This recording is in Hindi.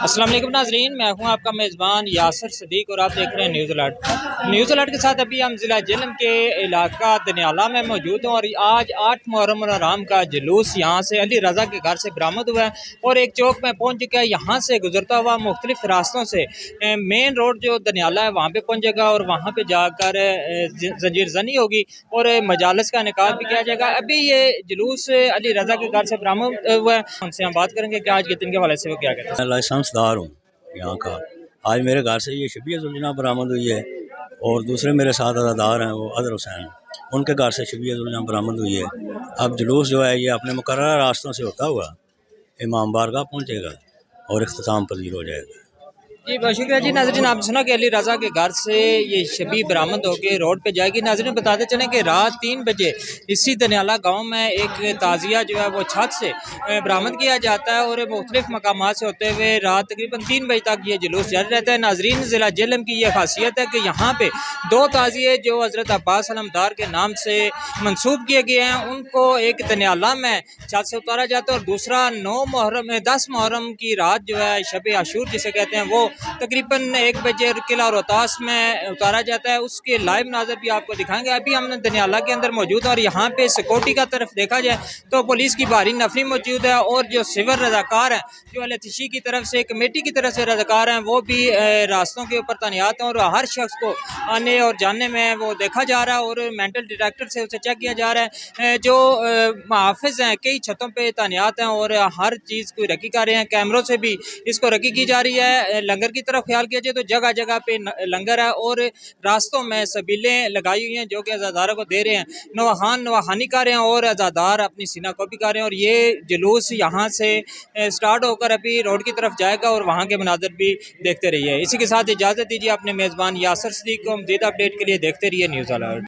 अस्सलाम वालेकुम नाजरीन, मैं हूं आपका मेज़बान यासर सदीक और आप देख रहे हैं न्यूज़ अलर्ट। न्यूज़ अलर्ट के साथ अभी हम ज़िला जेहलम के इलाका दनियाला में मौजूद हैं और आज 8 मुहर्रम और हराम का जुलूस यहां से अली रज़ा के घर से बरामद हुआ है और एक चौक में पहुंच चुका है। यहाँ से गुजरता हुआ मुख्तलिफ रास्तों से मेन रोड जो दनियाला है वहाँ पर पहुँचेगा और वहाँ पर जाकर जंजीर जनी होगी और मजालस का निकाह भी किया जाएगा। अभी ये जुलूस अली रज़ा के घर से बरामद हुआ है, उनसे हम बात करेंगे कि आज के दिन के हवाले से वो क्या कहते हैं। मैं लाइसेंसदार हूँ यहाँ का। आज मेरे घर से ये शबीह जुलजना बरामद हुई है और दूसरे मेरे साथ अदादार हैं वो अदर हुसैन, उनके घर से शबीह जुलजना बरामद हुई है। अब जुलूस जो है ये अपने मुकर्रर रास्तों से होता हुआ इमाम बारगाह पहुँचेगा और इख्तिताम पजीर हो जाएगा। जी बहुत शुक्रिया जी। नाज़रीन आप सुना कि अली रज़ा के घर से ये शबी बरामद होकर रोड पे जाएगी। नाज़रीन बताते चलें कि रात 3 बजे इसी दनियाला गांव में एक ताज़िया जो है वो छत से बरामद किया जाता है और मुख्तलिफ मकामात से होते हुए रात तकरीबन 3 बजे तक ये जुलूस जारी रहता है। नाज़रीन ज़िला जेहलम की यह खासियत है कि यहाँ पे 2 ताज़िए जो हज़रत अब्बास अलमदार के नाम से मनसूब किए गए हैं उनको एक दनियाला में छत से उतारा जाता है और दूसरा 9 मुहर्रम 10 मुहर्रम की रात जो है शब आशूर जिसे कहते हैं वो तकरीबन 1 बजे किला रोहतास में उतारा जाता है। उसके लाइव नाज़र भी आपको दिखाएंगे। अभी हम दनियाला के अंदर मौजूद हैं और यहाँ पे सिक्योरिटी का तरफ देखा जाए तो पुलिस की भारी नफरी मौजूद है और जो सिविल रज़ाकार हैं जो एलएचसी की तरफ से कमेटी की तरफ से रज़ाकार हैं वो भी रास्तों के ऊपर तैनात हैं और हर शख्स को आने और जाने में वो देखा जा रहा है और मेंटल डिटेक्टर से उसे चेक किया जा रहा है। जो मुहाफ़िज़ हैं कई छतों पर तैनात हैं और हर चीज़ को रखी कर रहे हैं। कैमरों से भी इसको रखी की जा रही है। लंगर की तरफ ख्याल किया जाए तो जगह जगह पे लंगर है और रास्तों में सबीलें लगाई हुई हैं जो कि अज़ादारों को दे रहे हैं। नवाहानी कर रहे हैं और अज़ादार अपनी सीना कॉपी कर रहे हैं और ये जुलूस यहाँ से स्टार्ट होकर अभी रोड की तरफ जाएगा और वहाँ के मनाज़र भी देखते रहिए। इसी के साथ इजाज़त दीजिए अपने मेज़बान यासर सदीक को। मज़ीद अपडेट के लिए देखते रहिए न्यूज़ अलर्ट।